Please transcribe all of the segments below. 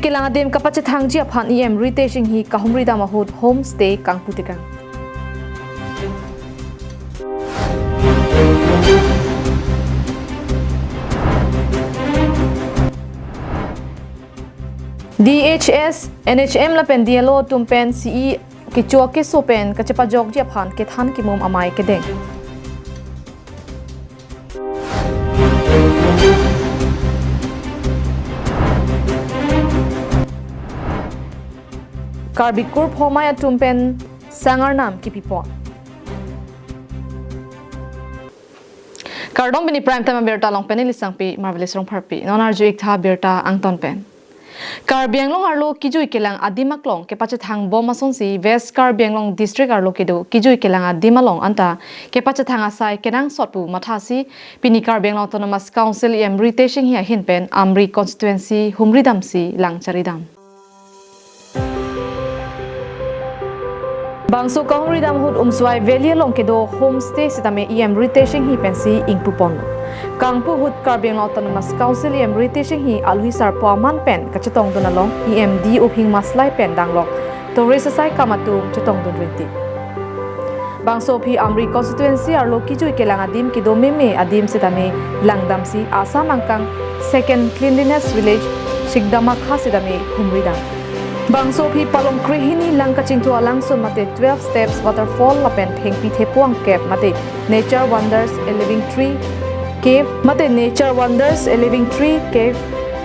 kelang adem kapache thangji aphan em retashing hi kahumri da mahut homestay kangputikang DHS NHM la pen dialo tumpen CE ke choke sopen kachepa jogji aphan ke than ki mum amai ke deng Karbi Kurp Homaya Tumpen Sangar Nam Kipipo Kardong Bini Prime Time Berta Long Penili Sangpi Marvelous Rong Parpi Nonarju Ikta Berta Angton Pen Karbi Anglong Arlo Kiju Ikelang Adimaklong Kepache Thang Bomason si West Karbi Anglong District Arlo Kido Kiju Ikelang Adimalong Anta Kepache Thang Asai Kenang Sotpu Mathasi Pini Karbi Anglong Autonomous Council em retashing hi hinpen Amri constituency Humridam si Langcharidam Bangso kahumri dam hut umswai velia long kedo homestay sitame em retashing hi pensi ingpupon kangpu hut Karbi Anglong Autonomous Council em retashing hi alhui sar paman pen kachetong donalong emd uphing maslai pen danglok tourist sai kamatu chetong don reti Bangso phi Amri constituency arlo kiju kelang adim kido meme adim sitame langdam si asam angkang second cleanliness village sigdama kha sitame humri dam Bangso phi palong krihini langka chingtu alangson mate 12 steps waterfall lapen thengpi thepuang cave mate nature wonders a living tree cave mate nature wonders a living tree cave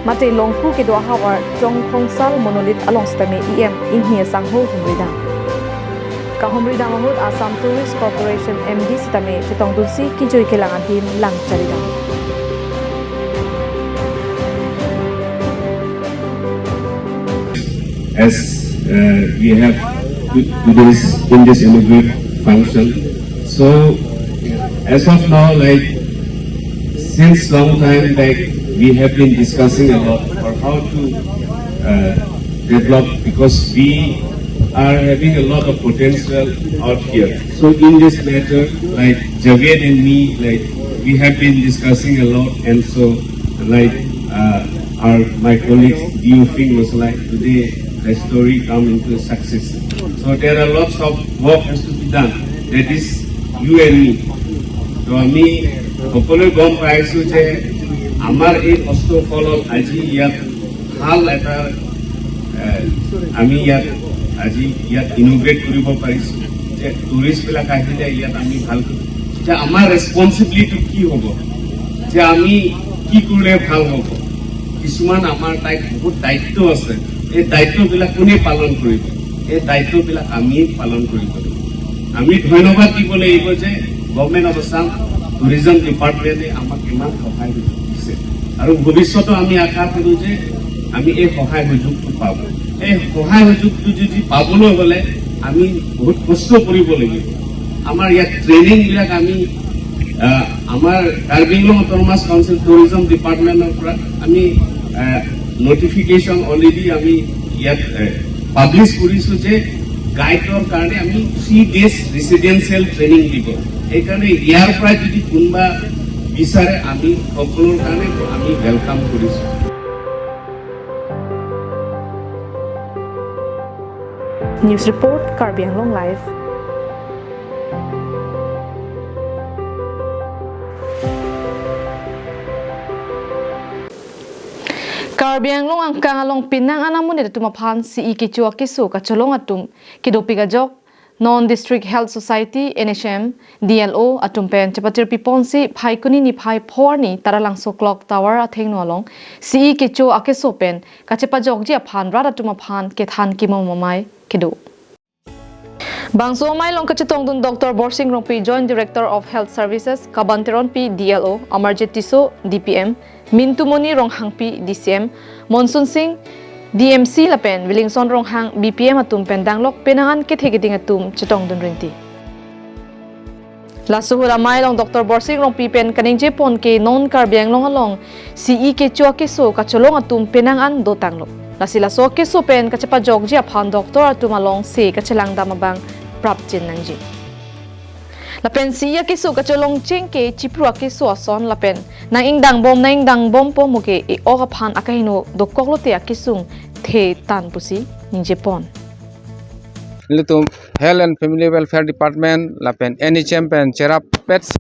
mate longpu ke do hawar chong khongsal monolith along stame em inhie sangho humrida ka humrida mahut Assam Tourist Corporation MD sitame chitong dulsi kijoi kelang adim lang charida As we have in this inauguration function, so as of now, like since long time, like we have been discussing a lot for how to develop because we are having a lot of potential out here. So in this matter, like Javed and me, like we have been discussing a lot, and so like my colleague Diufing was like today. The story come into success. So there are lots of work has to be done. That is you and me. So me, সকলোৱে গম পাইছো যে আমাৰ এই কষ্টৰ ফলত আজি ইয়াত ভাল এটা আমি ইয়াত আজি ইয়াত ইনোভেট কৰিব পাৰিছো যে টুৰিষ্টবিলাক আহিলে ইয়াত আমি ভাল যে আমাৰ ৰেছপন্সিবিলিটি কি হ'ব যে আমি কি কৰিলে ভাল হ'ব কিছুমান আমাৰ তাইক বহুত দায়িত্ব আছে এই দায়িত্ববিলাক কোনে পালন কৰিব এই দায়িত্ববিলাক আমি পালন কৰিব আমি ধন্যবাদ দিব লাগিব যে গভৰ্ণমেণ্ট অফ আসাম টুৰিজম ডিপাৰ্টমেণ্টে আমাক ইমান সহায় দিছে আৰু ভৱিষ্যতে আমি আশা কৰোঁ যে আমি এই সহায় সুযোগটো পাব এই সহায় সুযোগটো যদি পাবলৈ হ'লে আমি বহুত কষ্ট কৰিব লাগিব আমাৰ ইয়াত ট্ৰেইনিংবিলাক আমি আমাৰ কাৰ্বি আংলং অট'নমাছ কাউন্সিল টুৰিজম ডিপাৰ্টমেণ্টৰ পৰা আমি notification already আমি ইয়াত পাবলিশ কৰিছো যে গাইডৰ কাৰণে আমি 3 days ৰেসিডেন্সিয়েল ট্ৰেইনিং দিব এইকাৰণে ইয়াৰ পৰা যদি কোনবা বিচাৰে আমি সকলোৰ কাৰণে আমি ওয়েলকাম কৰিছো News report Karbi Anglong live Karbi Anglong ang kangalong pinang anamun ito tumaphan si Ikichua Kisu kacholong atum kidopigajok Non-District Health Society NHM DLO atumpen chapatir piponsi phaikuni ni phai phorni taralang clock tower atheng nolong si Ikichua akesopen kachepajok ji aphan rada tumaphan kethan kimomamai kido Bangso mai long kachetong dun Dr. Borsing Rongpi Joint Director of Health Services Kabanteron P DLO Amarjit Tiso DPM Mintumoni Ronghangpi DCM Monsoon Singh DMC Lapen Willingson Ronghang BPM atum pendanglok penangan kethegiting atum chetong dun rinti Lasuhura mai long Dr. Borsing Rongpi pen kaningje pon ke non Karbi Anglong along CE ke chua ke so kacholong atum penangan do tanglok Lasila so ke so pen kachepa jogji aphan doctor atum along se kachelang damabang prapchin nangji Lapen siya kisu kacholong chengke chipru akisu ason lapen nang ingdang bom po muke e okaphan akahino dokoklote akisung the tan pusi ninje pon Litum Health and Family Welfare Department lapen any champion cherap pets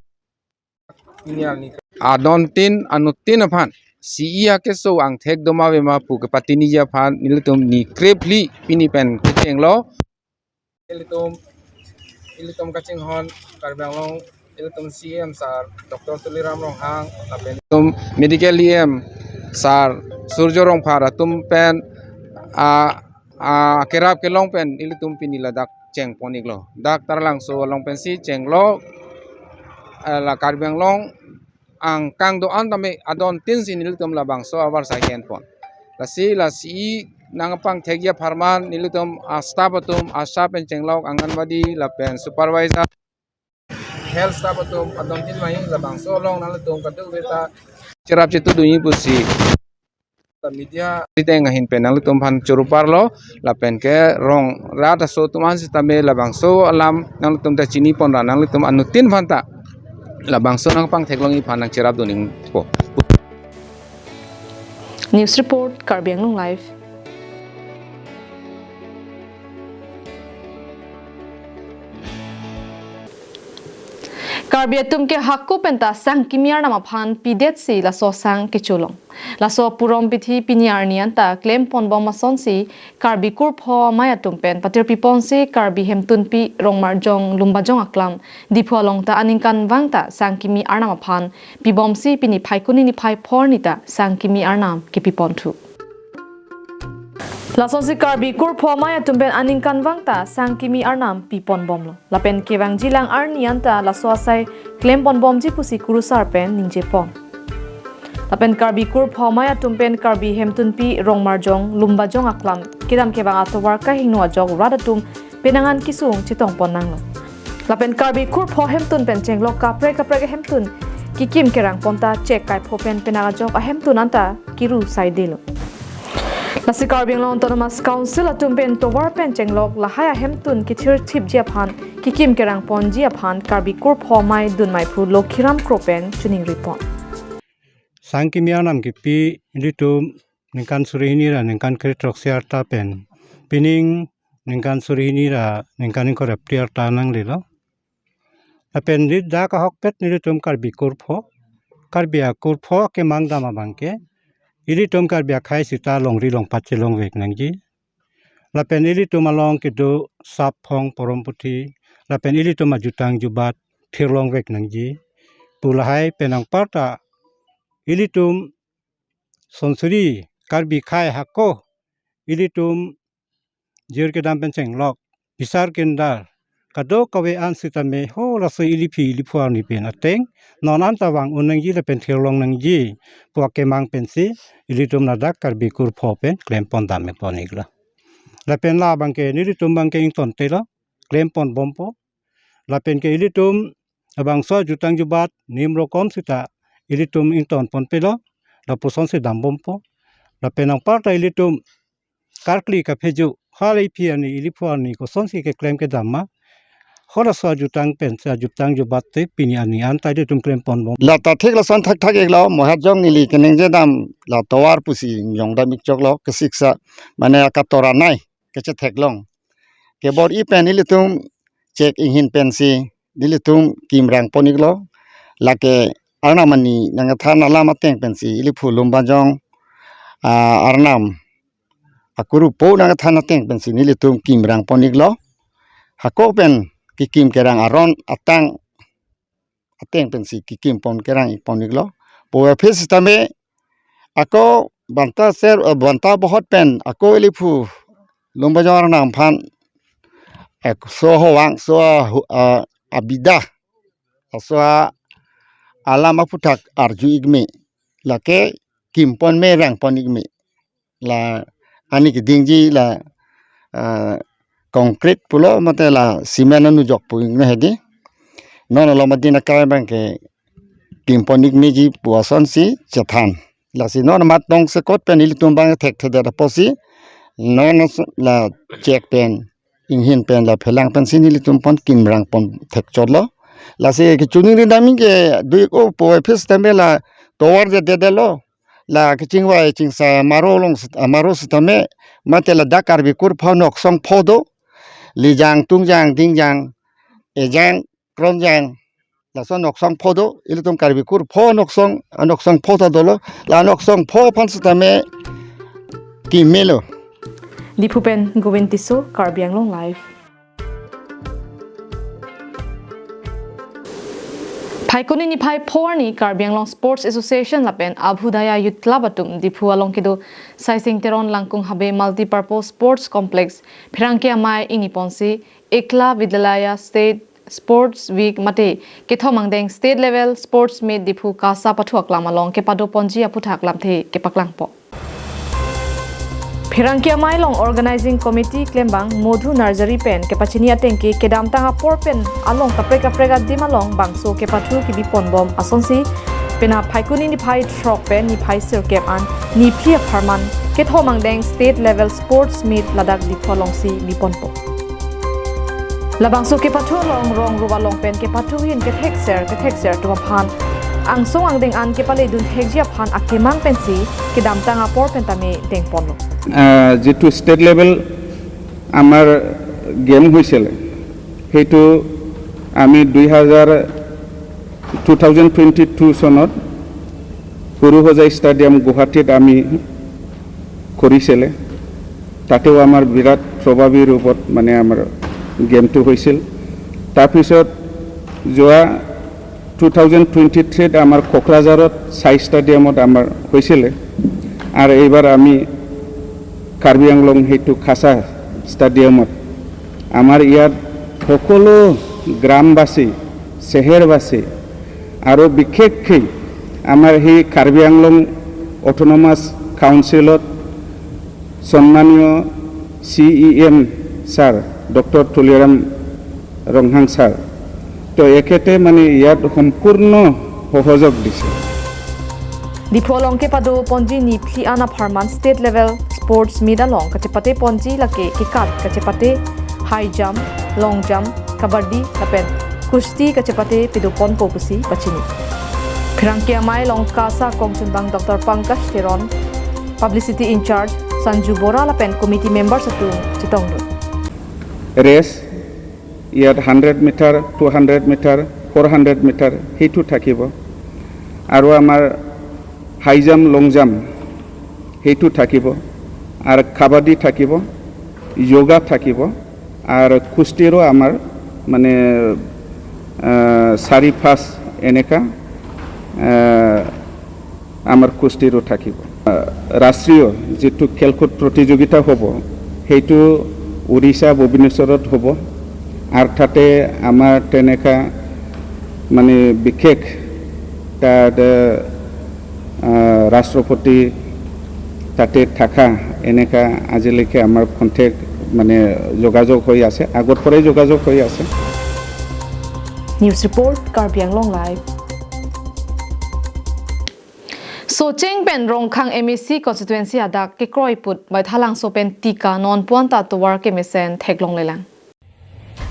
adontin anutin aphan CE ke so ang thek doma we ma pu ke patini ja phan nilitum ni krepli pini pen kiteng lo ilitum kaching hon Karbi Anglong ilitum CM sar Dr. Tuliram Rong Hang lapen ilitum medical EM sar Surjo Rong Phara tum pen kerap ke long pen ilitum pinila dak ceng ponik lo dak tarlang so long pen si ceng lo la Karbi Anglong ang kang doan tame adon tin sin ilitum labang so abar sa ken pon la si nangapang thegya farman ilitum staff atum asap pen ceng lo anganwadi la pen supervisor health staff atum adon tin mai labang so long nalitum kadu beta cerap citu dunyi pusi media riteng ahin penang tum phan churupar lo lapen ke rong rata so tuman sistame labang so alam nang tum ta chini pon ra nang tum anutin phanta labang so nang pang theklongi phanang cherap duning po News report Karbi Anglong live Karbi atum ke hakko penta sang kimiar nama phan pidet si la so sang ke cholong la so purom pithi piniar nianta claim pon bom mason si Karbi kur pho maya tum pen patir pipon si Karbi hemtun pi rongmar jong lumba jong aklam dipho long ta aningkan wangta sang kimi arnama phan pibom si pini phaikuni ni phai phornita sang kimi arnam ke pipon thu Lason si Karbi kur pho maya tumben aning kanwangta sang kimi arnam pipon bomlo lapen kewang jilang arnianta laso asai claim pon bom ji pusi kurusar pen ningje pon lapen Karbi kur pho maya tumpen Karbi hemtun pi rongmarjong lumbajong aklam kidam kewang atowar ka hingno ajok radatum penangan kisung chitong pon nanglo lapen Karbi kur pho hemtun pen chenglok kapre hemtun kikim kerang ponta check kai phopen penagajok a hemtun anta kiru saidelo Nasi Karbi Anglong Autonomous Council atumpen towar pen chenglok lahaya hemtun kithir thip jiaphan kikim kerang pon jiaphan Karbi kur pho mai dun mai phu lokhiram kropen chuning report Sangkimia nam kipi litum ningkan surihini ra ningkan kritrok siarta pen pining ningkan surihini ra ningkan ko reptiar tanang lilo apen lit da ka hokpet litum Karbi kur pho Karbi kur pho ke mangdama bangke ili tum Karbi khai sita longri long patche long wek nangji lapen ili tum along kido sap phong poromputhi lapen ili tum ajutang jubat thirlong wek nangji pulahai penang parta ili tum sonsuri Karbi khai hakko ili tum jir ke dam penceng lok bisar kendar kado kawe an sitame ho raso ili phuar ni pen ateng non an tawang unangji lapen thirlong nangji puak kemang pensi ilitum nadak Karbi kur pho pen claim pon dame ponigla lapen la bangke nilitum bangke ington tela claim pon bompo lapen ke ilitum abang so jutang jubat nimro kom sita ilitum ington pon pelo la puson se dam bompo lapen ang parta ilitum karkli ka pheju hali piani ilipuani ko sonsi ke claim ke damma hora so jutang pen sa jutang jubat te piniani antai de tum claim pon bom la ta thek la san thak thak ek la mohajong nili kening je dam la tawar pusi nyong da mik chok lo ke siksa mane ka tora nai ke che thek long ke bor I pen ili tum check in hin pen si dili tum kim rang ponik lo la ke arna mani nang thana lama teng pen si ili phulum banjong arnam akuru po nang thana teng pen si nili tum kim rang ponik lo hako pen kikim kerang aron atang ateng pensi kikim pon kerang iponik lo po phis tame ako banta ser banta bahot pen ako elifu lombajor nam phan ek so howang so abida so alama putak arju igme lake kimpon me rang pon igme la ani ki dingji la concrete pulo mate la cement nu jok pu igme hedi non lo madina ka bangke kimponik meji puason si chathan la si non mat dong se kot pen ilitum bang thek theda posi non la check pen inghin pen la phelang pen sin ilitum pon kimrang pon thek cholo la se ki chuning ri dami ke dui ko po phis tambe la towar je de lo la kaching wa ching sa maro sitame mate la da karbi kur pho nok song pho do li jang tung jang ding jang e jang kron jang la son nok song pho do ilutum karbi kur pho nok song pho ta do lo la nok song pho phan sitame ki melo Dipupen Gowintiso, Karbi Anglong Live. Paikuni ni pai porni Karbi Anglong Sports Association lapen Abhudaya Youth Club atum dipu along kido saising teron langkung habe multi-purpose sports complex phirangke amai iniponsi Ekla Vidyalaya State Sports Week mate kethomangdeng state level sports meet dipu kasa pathuak lam along ke pado ponji aputhak lam the ke paklang po Phirangkia Mailong Organizing Committee Klembang Modhu Nursery Pen Kepachini Atengki Kedam Tanga Porpen Along Kapreka Dimalong Bangso Kepatu Kibi Ponbom Asonsi Pena Paikuni ni Pai Trok Pen ni Pai Sirkep An ni Plia Parman Kethomangdeng State Level Sports Meet Ladak Dipolongsi Biponpo Labangso Kepatu Long Rong Rubalong Pen Kepatu Hin Kethekser Tumaphan Ang song ang ding an kepale dun hekjia phan akemang pensi kedam tanga por pentame deng ponlo যেটো state level আমাৰ গেম হৈছিল সেইটো আমি 2022 চনত সৰুসজাই ষ্টেডিয়াম গুৱাহাটীত আমি কৰিছিলে তাতেও আমাৰ বিৰাট প্ৰভাৱী ৰূপত মানে আমাৰ গেমটো হৈছিল তাৰপিছত যোৱা 2023 আমাৰ কোকৰাঝাৰত সাই ষ্টেডিয়ামত আমাৰ হৈছিলে আৰু এইবাৰ আমি কাৰ্বি আংলং হেতু খাসা ষ্টেডিয়ামত আমাৰ ইয়াত সকলো গ্ৰামবাসী চেহেৰবাসী আৰু বিশেষকৈ আমাৰ এই কাৰ্বি আংলং অটোনমাস কাউন্সিলত সন্মানীয় CEM sir doctor Tuliram Ronghang sir তো একেতে মানে ইয়াত সম্পূৰ্ণ সহযোগ দিছে Dipolong ke pado ponji ni Pliana Parman State Level Sports Medalong kachepate ponji lake kikat kachepate high jump, long jump, kabaddi lapen kusti kachepate pidopon popusi pachini. Phirangkia mai long kasa kongchunbang Dr. Pankaj Teron Publicity in charge Sanju Bora lapen committee members atu chitongdo. Race ইয়াত 100 মিটাৰ 200 মিটাৰ 400 মিটাৰ হেতু থাকিব আৰু আমাৰ high jump long jump হেতু থাকিব আৰু কাবাডি থাকিব যোগা থাকিব আৰু কুস্তিৰো আমাৰ মানে 4-5 এনেকা আমাৰ কুস্তিৰো থাকিব ৰাষ্ট্ৰীয় যেটো খেলকুদ প্ৰতিযোগিতা হ'ব হেতু উৰিষ্যা ভুৱনেশ্বৰত হ'ব আর তাতে আমার তেনেকা মানে বিশেষ তার রাষ্ট্রপতি তাতে থাকা এনেকা আজিলৈকে আমার কন্টেক্ট মানে যোগাযোগ হয়ে আছে আগর পরে যোগাযোগ হয়ে আছে News report Karbi Anglong Live. Socheng pen rongkhang MEC constituency adak ke kroiput bai thalang sopen tika non puanta to work mesen theklong lelang.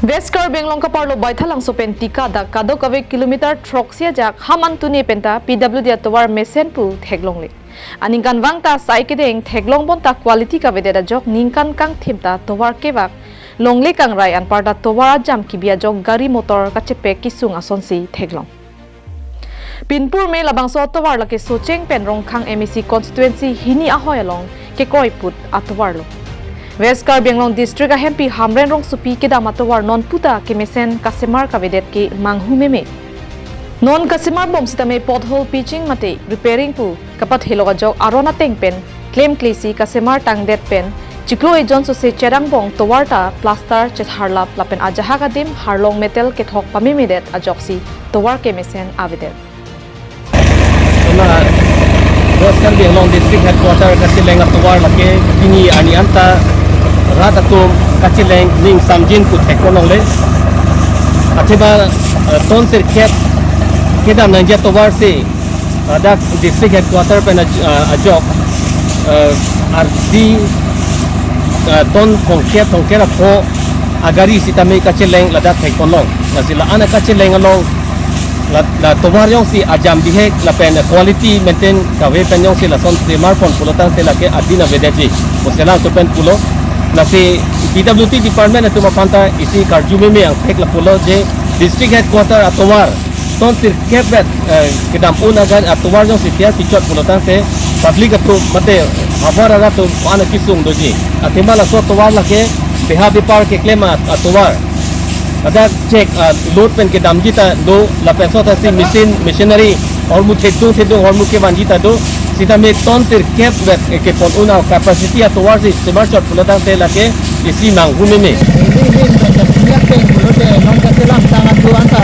West Karbi Anglong ka parlo bai thalang sopen tika da kadok ave kilometer troksia jak haman tuni penta PWD atwar mesen pu theklong le. Aningkan wangta sai kedeng theklong bonta quality ka vededa jok ningkan kang thimta towar kebak longle kang rai an parda towar jam kibia jok gari motor ka chepe kisung asonsi theklong. Pinpur me labang so towar lake socheng pen rongkhang MEC constituency hini ahoy along ke kroiput atwar lo. West Karbi Anglong district a MP Hamren rong supi ke damatawar non puta ke mesen kasemar kavedet ke manghume me non kasemar bom sitame pothole pitching mate repairing pu kapat heloga jok arona teng pen claim klesi kasemar tangdet pen chiklo ejon so se cherang bong towarta plaster chetharlap lapen ajaha kadim harlong metal ke thok pami medet ajoksi towar ke mesen avedet West Karbi Anglong district headquarter kasileng atwar lake kini ani anta ratatum kachileng ning samjin ku thekolong le athiba ton sir khet kedam nanja towar se ada district headquarter pen ajok ardi ton kongkera pho agari sitame kachileng lada thekolong nasila ana kachileng along la tomar yang si ajam bihek la pen quality maintain ka we pen yang si la son smartphone pulo tang te la ke adina vedaji posela to pen pulo la si PWT department tu mapanta isi karjume me ang tek la pulo je district headquarter atowar ton sir kebet kedam unagan atowar yang si tiar pichot pulo tang te public tu mate habar aga tu ana kisung doji atima la so towar la ke beha bipar ke klema atowar ada cek load pen ke dam jita do la penso ta si machinery और मुझे थेदू और मुझे बांधी ता दो सीधा में टन तिर कैप वेट के पॉन उना कैपेसिटी या तोवार से स्मार्ट शॉट पुला तांग ते लाके इसी मांगू में ini banyak peng dulu deh non keselam sangat tuan ta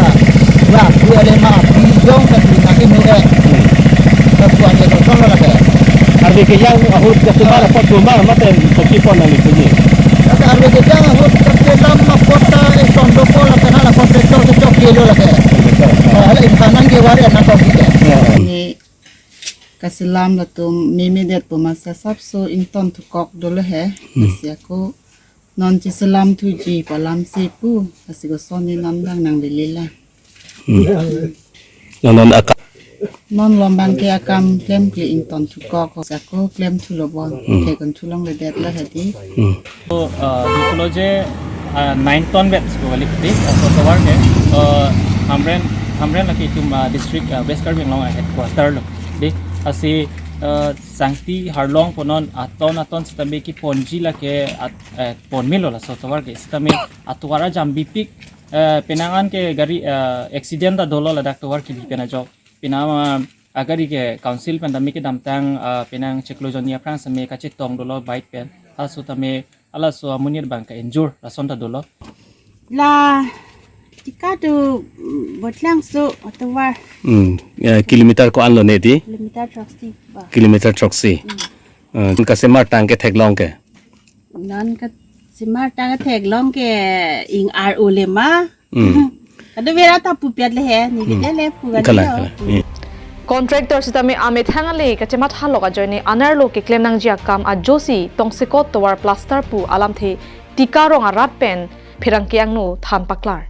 ya dua lima bijong ke nanti muda kepuan itu kalau lagi arti ke yang ahut ke semar apa cuma mate kopi pon nang itu ni kata arbe kita ahut keselam kota sondo pola kena la kontraktor ke cok kilo lagi hal insanan ke wari anak kau kita ni kasilam la tu mimi det pemasa sabso inton tu kok dole he asia ko non ci salam tu ji palam sipu asigo soni namdang nang lilila non aka non lombang ke akam klem kli inton tu kok sako klem tu lobon ke kon tu long le det la hati तो दुकुलो जे 9 ton wait स्कोवली पति असो तवार के हमरेन लकी तुम district waste Karbi Anglong हेडक्वार्टर लो दे असि सांगती हारलोंग पोनन आतन सितमे की पोनजी लके पोनमिलो ला सो तवार के सितमे अतवारा जाम्बी पिक पेनांगन के गाड़ी एक्सीडेंट दा दोलो लदाक तवार की पेना जो Panama agari ke council pandemic ke damtang penang ceklojonia frans me ka cetong dolo bike pen asu tame ala so amunir bangka injur rason ta dolo la tika tu botlang so atawar kilometer ko anlo ne di kilometer troxy ba kilometer troxy ka semar tang ke theklong ke non ka simar tang thek long ke ing ar ulema kada vera ta pupiat le he ni le pu kala Contractor sitame amit hangale kachemat haloga joini anar lo ke claim nang jia kam a josi tongsikot towar plaster pu alam the tika rong arat pen phirang kyang no than paklar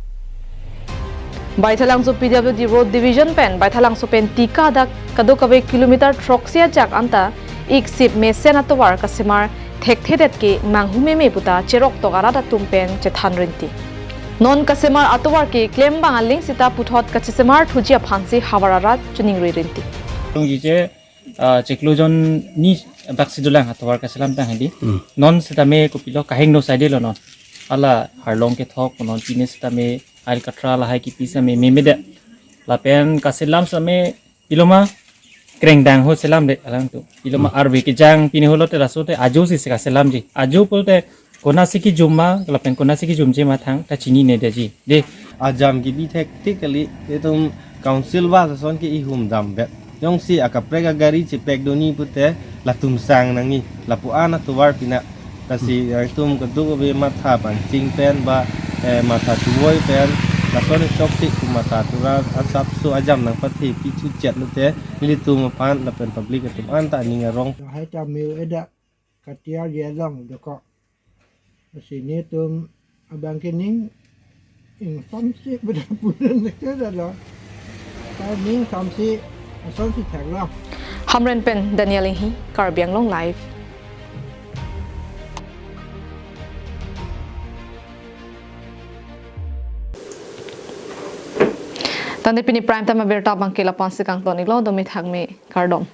baithalang so PWD road division pen baithalang so pen tika da kado kawe kilometer troxia jak anta ik sip me sena towar kasimar thek thedet ke manghume me puta cherok to garada tum pen che than rinti non kasemar atowar ke claim bangaling sita puthot kachesemar thujia phansi hawararat chuning rinti tung ji je ceklojon ni baksidulang atwar ka salam tang hedi non sitame ko pilo kahing no side lo non ala harlong ke thok non pine sitame al katra la hai ki pisa me memede la pen ka salam same piloma kreng dang ho salam de alang tu piloma arbe ki jang pine holo te rasote ajo si ka salam ji ajo polte kona siki jumma lapen kona siki jumje ma thang ta chini ne deji de ajam ki bi technically etum council wa son ki ihum dam bet yong si akaprega gari ci pek doni pute latum sang nangi lapu ana tuwar pina kasi tum kedu be matha pan ching pen ba matha tuwoi pen la son chok ti ku matha tura asap su ajam nang pathi pi chu chet lu te mili tum pan la pen public tum an ta ni ngarong hai ta mil eda katia ye long doko sini tum abang kening ing samsi benar-benar nekar dah kami samsi samsi thaklah hamren pen Daniel hi Karbi Anglong live tande pini prime time berta bangkela pansikang tonik lo domi thangme kardom